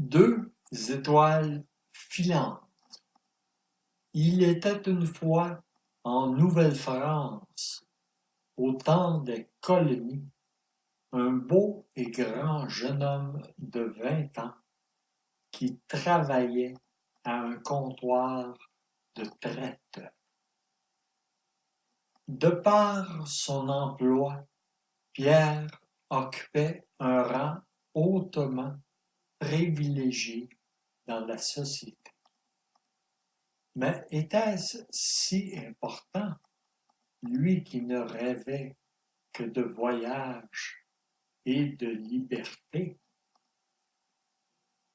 Deux étoiles filantes. Il était une fois en Nouvelle-France, au temps des colonies, un beau et grand jeune homme de 20 ans qui travaillait à un comptoir de traite. De par son emploi, Pierre occupait un rang hautement privilégié dans la société. Mais était-ce si important, lui qui ne rêvait que de voyage et de liberté?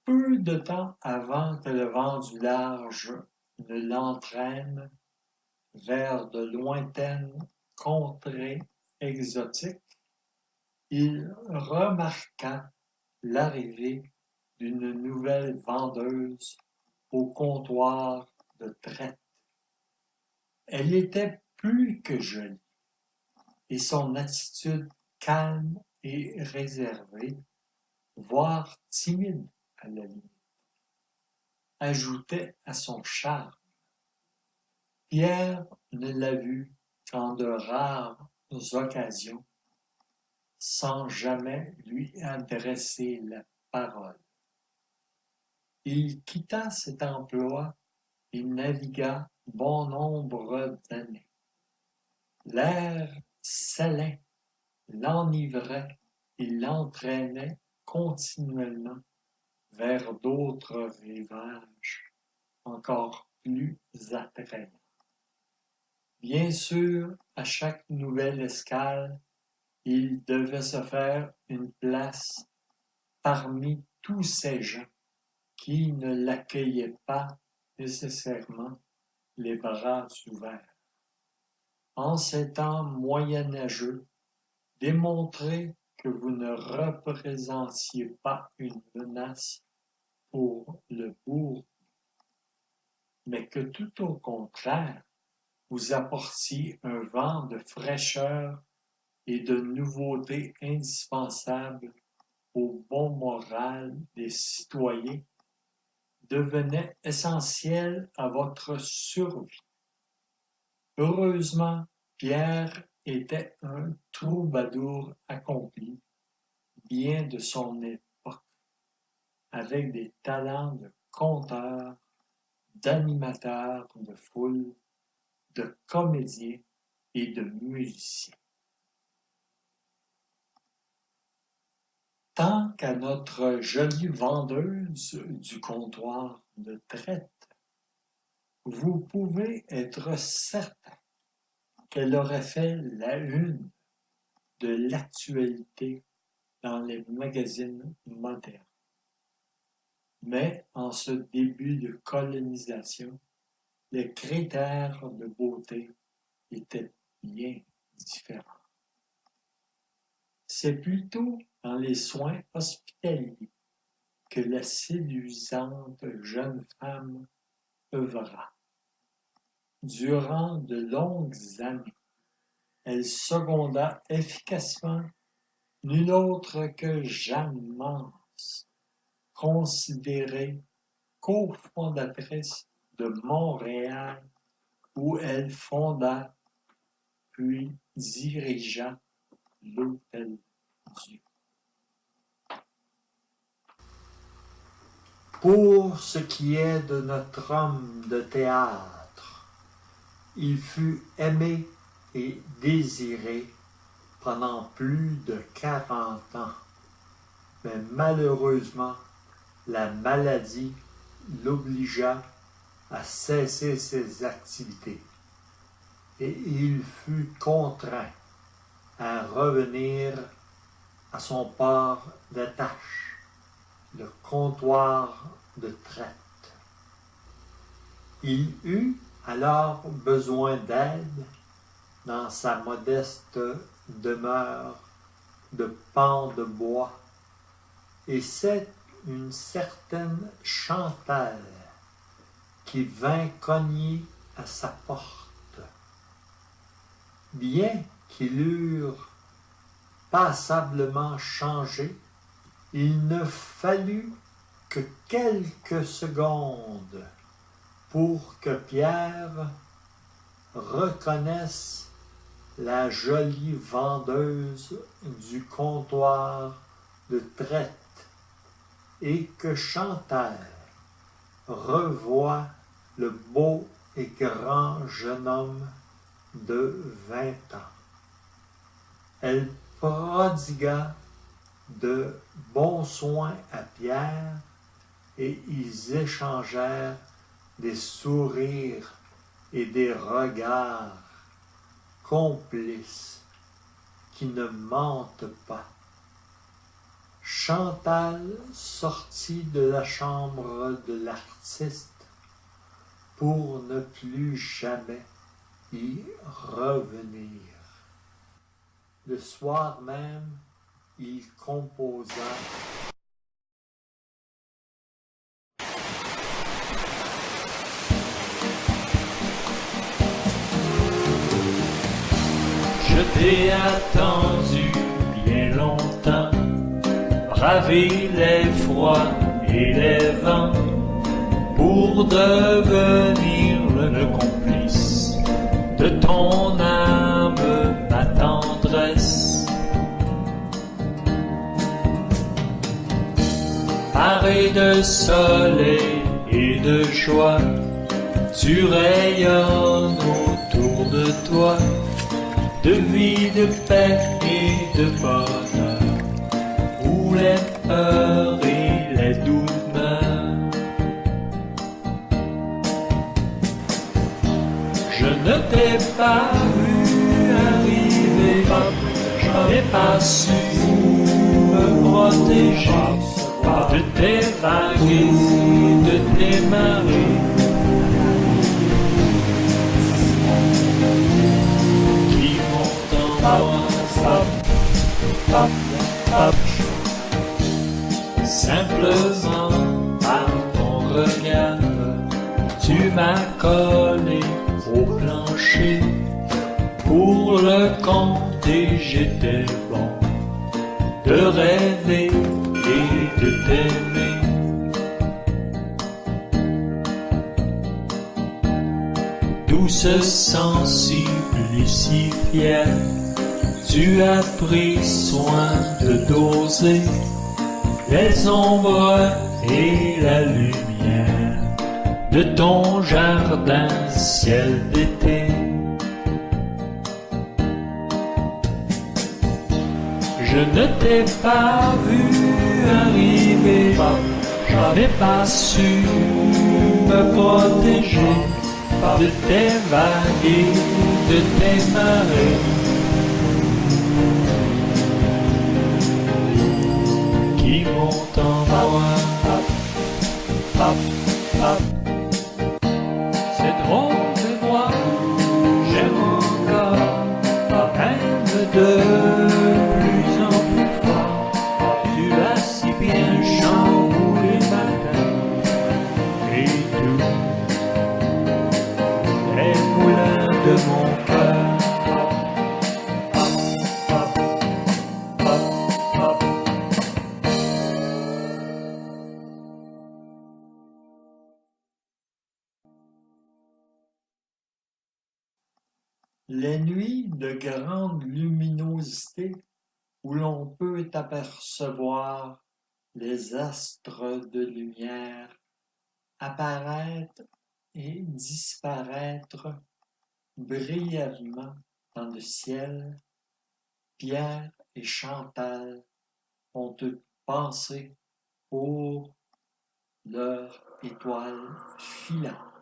Peu de temps avant que le vent du large ne l'entraîne vers de lointaines contrées exotiques, il remarqua l'arrivée d'une nouvelle vendeuse au comptoir de traite. Elle était plus que jolie, et son attitude calme et réservée, voire timide à la limite, ajoutait à son charme. Pierre ne l'a vue qu'en de rares occasions, sans jamais lui adresser la parole. Il quitta cet emploi et navigua bon nombre d'années. L'air salin l'enivrait et l'entraînait continuellement vers d'autres rivages encore plus attrayants. Bien sûr, à chaque nouvelle escale, il devait se faire une place parmi tous ces gens qui ne l'accueillaient pas nécessairement les bras ouverts. En ces temps moyenâgeux, démontrez que vous ne représentiez pas une menace pour le bourg, mais que tout au contraire, vous apportiez un vent de fraîcheur et de nouveauté indispensable au bon moral des citoyens, devenait essentiel à votre survie. Heureusement, Pierre était un troubadour accompli, bien de son époque, avec des talents de conteur, d'animateur de foule, de comédien et de musicien. Tant qu'à notre jolie vendeuse du comptoir de traite, vous pouvez être certain qu'elle aurait fait la une de l'actualité dans les magazines modernes. Mais en ce début de colonisation, les critères de beauté étaient bien différents. C'est plutôt dans les soins hospitaliers que la séduisante jeune femme œuvra. Durant de longues années, elle seconda efficacement nul autre que Jeanne Mance, considérée cofondatrice de Montréal, où elle fonda puis dirigea l'Hôtel-Dieu. Pour ce qui est de notre homme de théâtre, il fut aimé et désiré pendant plus de 40 ans, mais malheureusement, la maladie l'obligea à cesser ses activités et il fut contraint à revenir à son port d'attache, le comptoir de traite. Il eut alors besoin d'aide dans sa modeste demeure de pans de bois, et c'est une certaine Chantal qui vint cogner à sa porte. Bien qu'ils eurent passablement changé, il ne fallut que quelques secondes pour que Pierre reconnaisse la jolie vendeuse du comptoir de traite et que Chantal revoit le beau et grand jeune homme de 20 ans. Elle prodigua de bons soins à Pierre et ils échangèrent des sourires et des regards complices qui ne mentent pas. Chantal sortit de la chambre de l'artiste pour ne plus jamais y revenir. Le soir même, il composa Je t'ai attendu bien longtemps, bravé les froids et les vents, pour devenir le complice de ton âme, ma tendresse. Paré de soleil et de joie, tu rayonnes autour de toi, de vie, de paix et de bonheur, où les peurs et les doutes meurent. Je ne t'ai pas vu arriver, je n'ai pas su me protéger de tes vagues et de tes marées. Qui montent en moi, hop, hop. Simplement par ton regard, tu m'as collé au plancher pour le compte et j'étais bon de rêver et de t'aimer. Douce sensible si fière, tu as pris soin de doser les ombres et la lumière de ton jardin ciel d'été. Je ne t'ai pas vu arriver, je n'ai pas su me protéger de tes vagues et de tes marées. Qui montent en moi, hop, hop, hop. C'est drôle de moi, j'aime encore, même de plus en plus fort. Tu as si bien chamboulé ma tête et tout les moulins de mon cœur. Hop, hop, hop, hop. les nuits de grande luminosité où l'on peut apercevoir les astres de lumière apparaître et disparaître brièvement dans le ciel. Pierre et Chantal ont toutes pensé pour leur étoile filante.